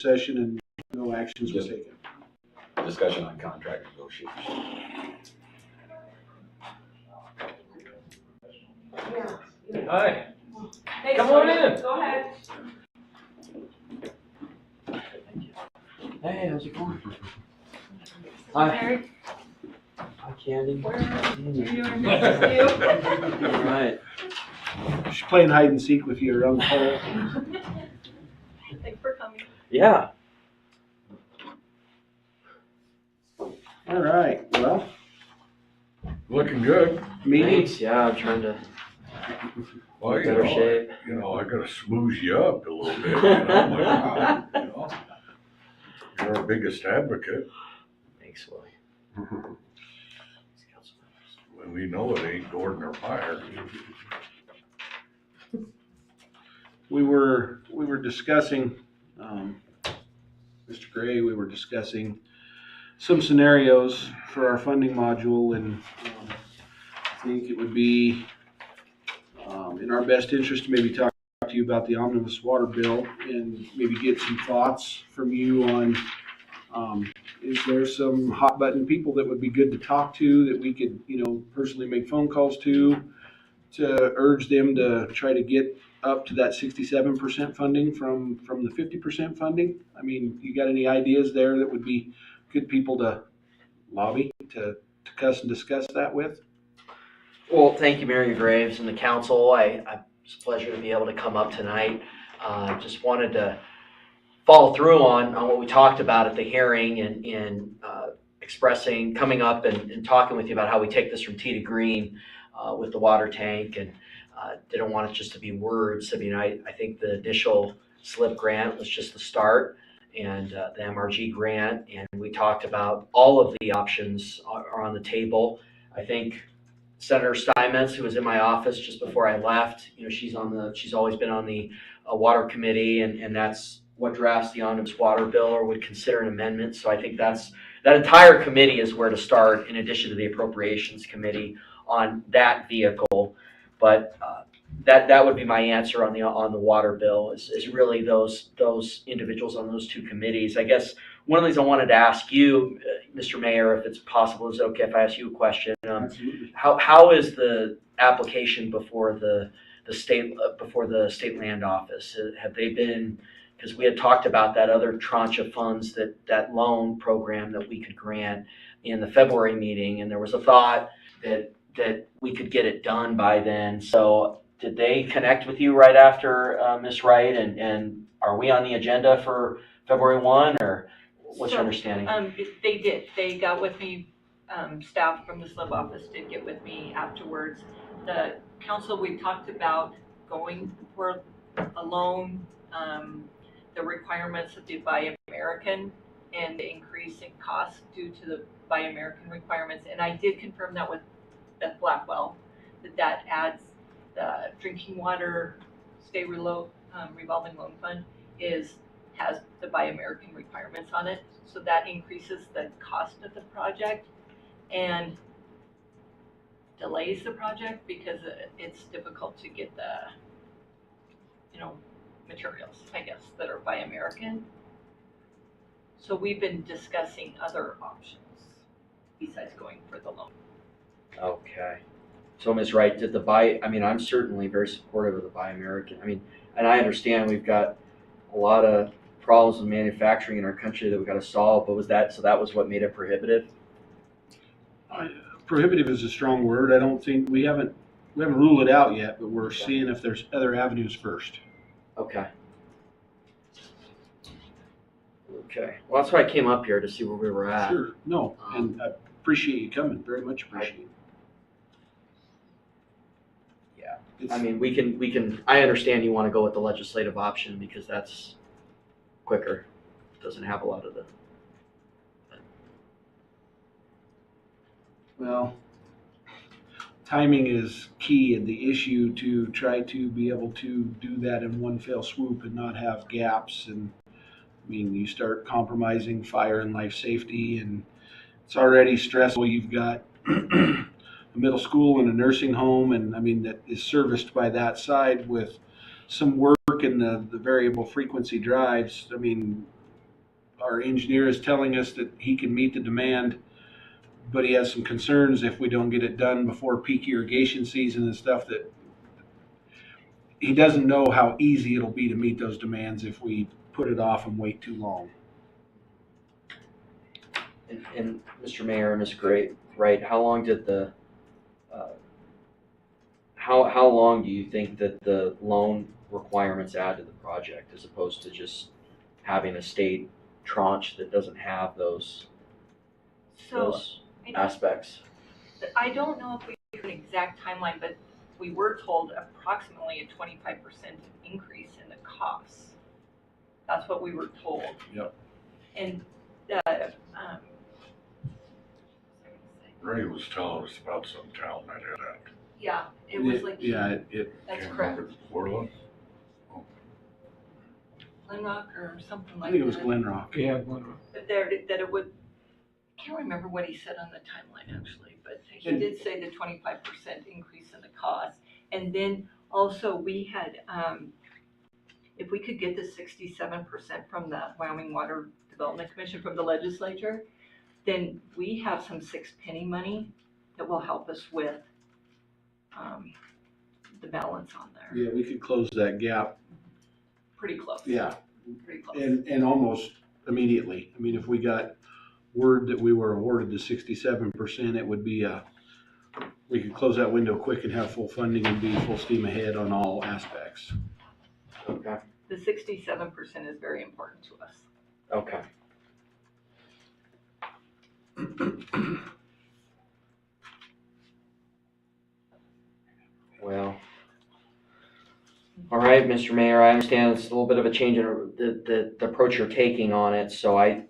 session and no actions was taken. Discussion on contract negotiations. Hi. Hey, Come sorry. on in. Go ahead. Hey, how's it going? Hi. Mary, Hi, Candy. where are you? Next to you. All right. She's playing hide and seek with you around the hole. Thanks for coming. Yeah. All right, well, Looking good. meeting. Thanks. Yeah, I'm trying to Well, get better shape. I gotta smooth you up a little bit, You're our biggest advocate, Thanks, Willie. and we know it ain't Gordon or Meyer. We were discussing, Mr. Gray, we were discussing some scenarios for our funding module, and I think it would be in our best interest to maybe talk to you about the omnibus water bill and maybe get some thoughts from you on, is there some hot button people that would be good to talk to that we could, personally make phone calls to urge them to try to get up to that 67% funding from the 50% funding? I mean, you got any ideas there that would be good people to lobby to cuss and discuss that with? Well, thank you, Mary Graves and the council. It's a pleasure to be able to come up tonight. Just wanted to follow through on what we talked about at the hearing and coming up and talking with you about how we take this from tea to green with the water tank, and didn't want it just to be words. I mean, I think the initial SLIP grant was just the start, and the MRG grant, and we talked about all of the options are on the table. I think Senator Steinmetz, who was in my office just before I left, she's always been on the water committee, and that's what drafts the omnibus water bill or would consider an amendment. So I think that entire committee is where to start, in addition to the appropriations committee on that vehicle. But that would be my answer on the water bill is really those individuals on those two committees. I guess one of the things I wanted to ask you, Mr. Mayor, if it's possible, is it okay if I ask you a question? Absolutely. How is the application before the state land office? Have they been? Because we had talked about that other tranche of funds, that loan program that we could grant in the February meeting, and there was a thought that we could get it done by then. So did they connect with you right after Ms. Wright, and are we on the agenda for February 1, or what's your understanding? They did. They got with me. Staff from the SLIB office did get with me afterwards. The council, we talked about going for a loan, the requirements of the Buy American, and the increase in cost due to the Buy American requirements. And I did confirm that with Beth Blackwell, that adds the drinking water revolving loan fund has the Buy American requirements on it. So that increases the cost of the project and delays the project because it's difficult to get the materials, I guess, that are Buy American. So we've been discussing other options besides going for the loan. Okay. So Ms. Wright, I'm certainly very supportive of the Buy American. I mean, and I understand we've got a lot of problems with manufacturing in our country that we've got to solve, but that was what made it prohibitive? Prohibitive is a strong word. I don't think we haven't ruled it out yet, but we're seeing if there's other avenues first. Okay. Okay. Well, that's why I came up here, to see where we were at. Sure. No, and I appreciate you coming. Very much appreciate it. I mean, we can, I understand you want to go with the legislative option because that's quicker. It doesn't have a lot of Well, timing is key in the issue to try to be able to do that in one fell swoop and not have gaps. And I mean, you start compromising fire and life safety, and it's already stressful. You've got a middle school and a nursing home, and I mean, that is serviced by that side with some work in the variable frequency drives. I mean, our engineer is telling us that he can meet the demand, but he has some concerns if we don't get it done before peak irrigation season and stuff, that he doesn't know how easy it'll be to meet those demands if we put it off and wait too long. And Mr. Mayor, Ms. Great, right, how long did the, how long do you think that the loan requirements add to the project as opposed to just having a state tranche that doesn't have those So I don't, aspects? I don't know if we have an exact timeline, but we were told approximately a 25% increase in the costs. That's what we were told. Yep. And, Ray was telling us about some town that had that. yeah, it was like, Yeah, that's Can't correct. remember. Orland? Glenrock or something I like that. think it was Glenrock. Yeah, one. But that it would, I can't remember what he said on the timeline actually, but he And- did say the 25% increase in the cost. And then also we had, if we could get the 67% from the Wyoming Water Development Commission from the legislature, then we have some 6 penny money that will help us with the balance on there. Yeah, we could close that gap. Pretty close. Yeah, Pretty close. and almost immediately. I mean, if we got word that we were awarded the 67%, it would be we could close that window quick and have full funding and be full steam ahead on all aspects. Okay. The 67% is very important to us. Okay. Well, all right, Mr. Mayor, I understand it's a little bit of a change in the approach you're taking on it, so I'm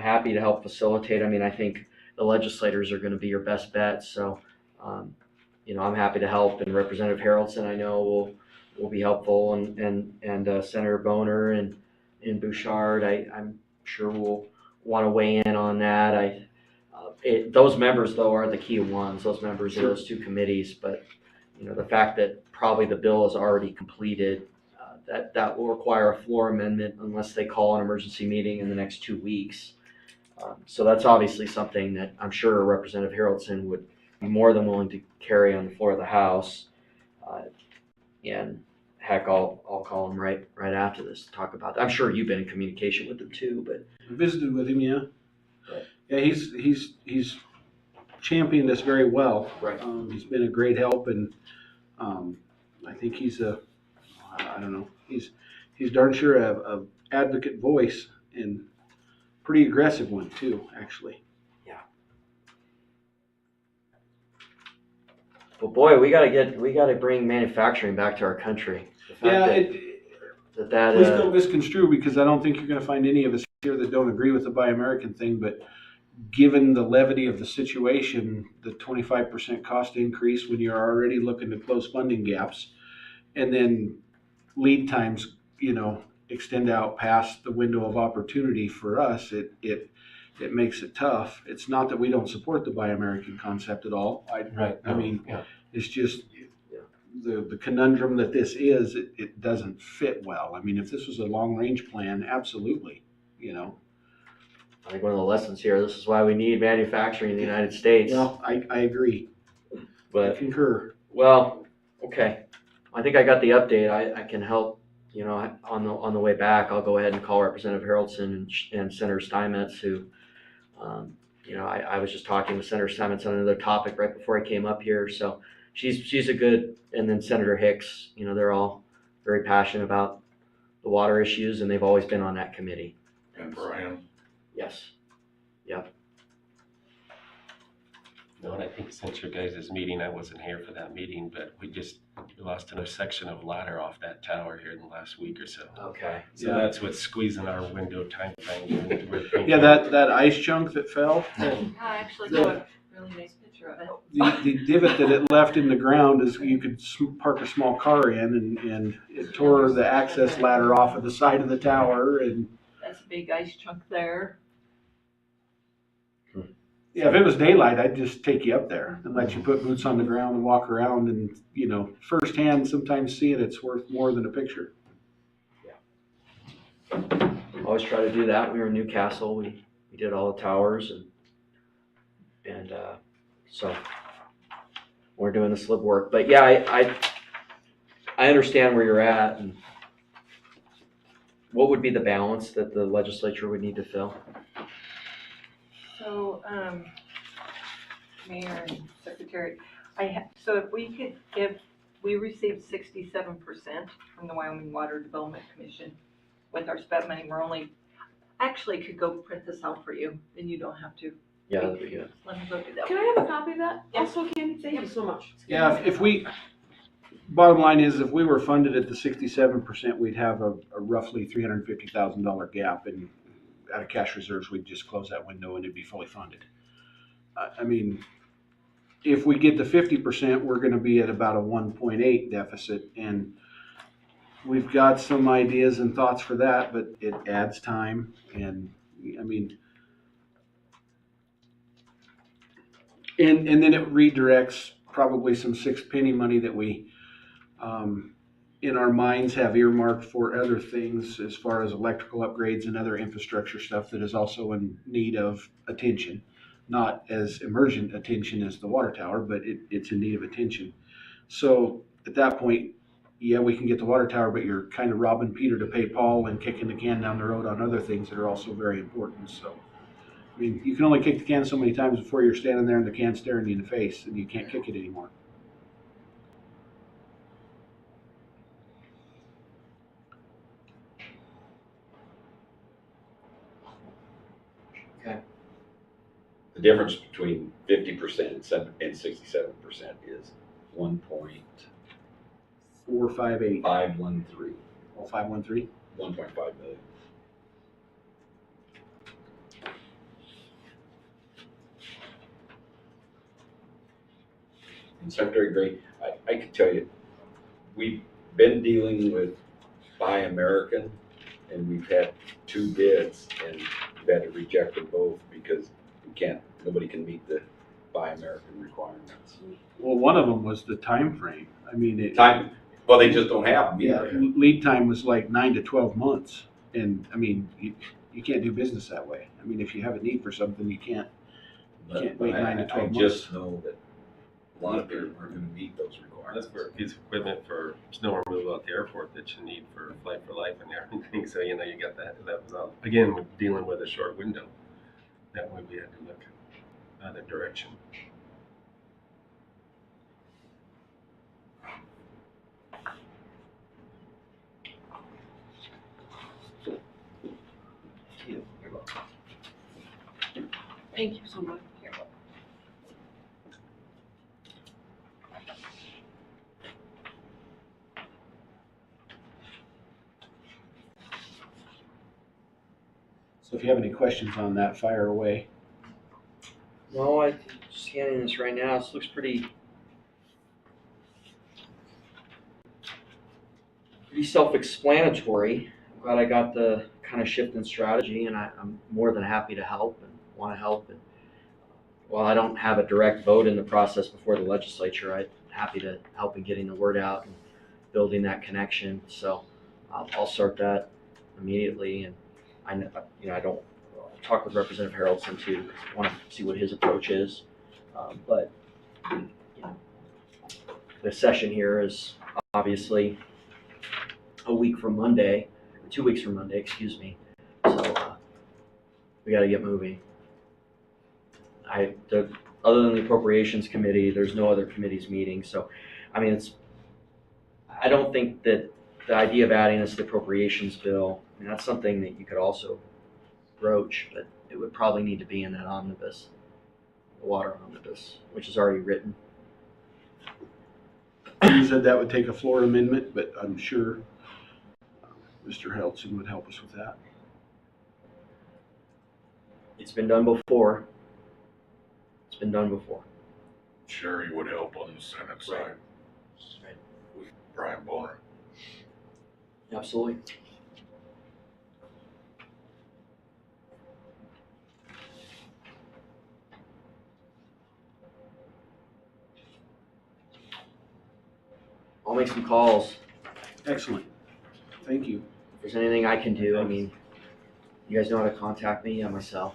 happy to help facilitate. I mean, I think the legislators are gonna be your best bet, so, I'm happy to help, and Representative Harrelson, I know will be helpful, and Senator Boner and Bouchard, I'm sure will wanna weigh in on that. Those members, though, are the key ones, those members of those two committees, but, the fact that probably the bill is already completed, that will require a floor amendment unless they call an emergency meeting in the next 2 weeks. So that's obviously something that I'm sure Representative Harrelson would be more than willing to carry on the floor of the House. And heck, I'll call him right after this to talk about that. I'm sure you've been in communication with him too, but. I visited with him, yeah. Right. Yeah, he's championed us very well. Right. He's been a great help, and I think he's I don't know, he's darn sure a advocate voice, and pretty aggressive one too, actually. Well, boy, we gotta bring manufacturing back to our country. The fact that Please don't misconstrue, because I don't think you're gonna find any of us here that don't agree with the Buy American thing, but given the levity of the situation, the 25% cost increase when you're already looking to close funding gaps, and then lead times, extend out past the window of opportunity for us, it makes it tough. It's not that we don't support the Buy American concept at all. I mean, Yeah. it's just the conundrum that this is, it doesn't fit well. I mean, if this was a long-range plan, absolutely, I think one of the lessons here, this is why we need manufacturing in the United States. Well, I agree. I But, concur. well, okay. I think I got the update. I can help, on the way back, I'll go ahead and call Representative Harrelson and Senator Steinmetz, who, I was just talking with Senator Steinmetz on another topic right before I came up here. So she's a good, and then Senator Hicks, they're all very passionate about the water issues, and they've always been on that committee. And Brian? Yes. No, and I think since your guys' meeting, I wasn't here for that meeting, but we lost another section of ladder off that tower here in the last week or so. Okay. So Yeah. that's what's squeezing our window time frame. Yeah, that ice chunk that fell, I actually got a really nice picture of it. the divot that it left in the ground is you could park a small car in, and it tore the access ladder off of the side of the tower. And That's a big ice chunk there. yeah, if it was daylight, I'd just take you up there and let you put boots on the ground and walk around, and firsthand, sometimes seeing it's worth more than a picture. always try to do that. We were in Newcastle, we did all the towers and so we're doing the slib work. But yeah, I understand where you're at and what would be the balance that the legislature would need to fill? So, Mayor and Secretary, so if we received 67% from the Wyoming Water Development Commission with our SPED money, actually could go print this out for you, then you don't have to. Yeah, that'd be good. Let me go do that. Can I have a copy of that? Yeah. Also, Candy, thank you so much. Yeah, bottom line is, if we were funded at the 67%, we'd have a roughly $350,000 gap, and out of cash reserves, we'd just close that window and it'd be fully funded. I mean, if we get to 50%, we're gonna be at about a 1.8 deficit, and we've got some ideas and thoughts for that, but it adds time, and, I mean, and then it redirects probably some six penny money that we, in our minds, have earmarked for other things as far as electrical upgrades and other infrastructure stuff that is also in need of attention. Not as emergent attention as the water tower, but it's in need of attention. So at that point, yeah, we can get the water tower, but you're kind of robbing Peter to pay Paul and kicking the can down the road on other things that are also very important. So, I mean, you can only kick the can so many times before you're standing there and the can staring you in the face and you can't kick it anymore. The difference between 50% and 67% is 458. 1.513, Oh, 513. 1.5 million. And Secretary Gray, I can tell you, we've been dealing with Buy American, and we've had two bids, and we've had to reject them both because nobody can meet the Buy American requirements. Well, one of them was the time frame. I mean, Well, they just don't have them yeah, either. lead time was like 9 to 12 months, and I mean, you can't do business that way. I mean, if you have a need for something, you can't wait 9 to 12 I months. just know that a lot of people aren't gonna meet those requirements. That's for a piece of equipment for snow removal at the airport that you need for Flight for Life and everything. So, you got that was all. Again, we're dealing with a short window. That way we had to look other direction. Thank you so much. So if you have any questions on that, fire away. No, I'm scanning this right now. This looks pretty self-explanatory. I'm glad I got the kind of shift in strategy, and I'm more than happy to help and want to help. And while I don't have a direct vote in the process before the legislature, I'm happy to help in getting the word out and building that connection. So I'll start that immediately. And I'll talk with Representative Haraldson too. I want to see what his approach is. But the session here is obviously a week from Monday, or 2 weeks from Monday, excuse me. So we got to get moving. Other than the Appropriations Committee, there's no other committees meeting. So, I mean, I don't think that the idea of adding this to the appropriations bill, I mean, that's something that you could also broach, but it would probably need to be in that omnibus, the water omnibus, which is already written. You said that would take a floor amendment, but I'm sure Mr. Haraldson would help us with that. It's been done before. It's been done before. Sherry would help on the Senate side Right. with Brian Bonner. Absolutely. I'll make some calls. Excellent. Thank you. If there's anything I can do, I mean, You guys know how to contact me on my cell.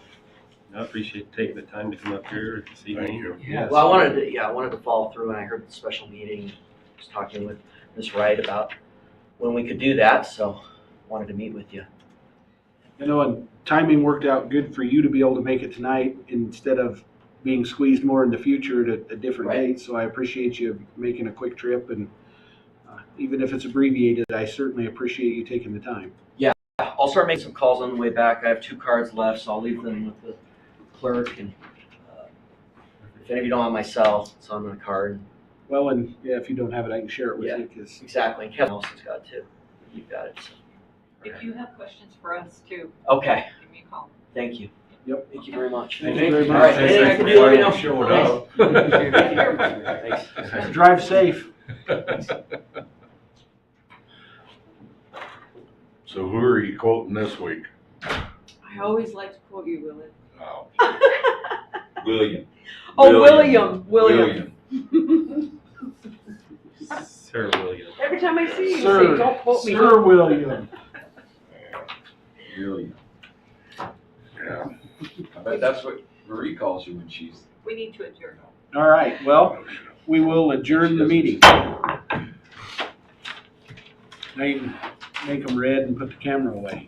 I appreciate taking the time to come up here this evening. Thank you. Yeah. Well, I wanted to follow through, and I heard the special meeting. I was talking with Ms. Wright about when we could do that, so wanted to meet with you. You know, and timing worked out good for you to be able to make it tonight instead of being squeezed more in the future at a different Right. date. So I appreciate you making a quick trip, and even if it's abbreviated, I certainly appreciate you taking the time. I'll start making some calls on the way back. I have 2 cards left, so I'll leave them with the clerk. And if any of you don't have my cell, it's on the card. Well, and yeah, if you don't have it, I can share it with Yeah. you because Exactly. Kevin Nelson's got it too. You've got it. So. If you have questions for us too, Okay. give me a call. Thank you. Yep. Thank you very much. Thank you very much. All right. Anything I can do, let me know. Showing up. Thanks. drive safe. So who are you quoting this week? I always like to quote you, Willie. Oh, William. Oh, William. Sir William. Every time I see you, you Sir, say, don't quote me. Sir William. William. yeah. I bet that's what Marie calls you when she's. We need to adjourn. All right. Well, we will adjourn the meeting. Now you can make them red and put the camera away.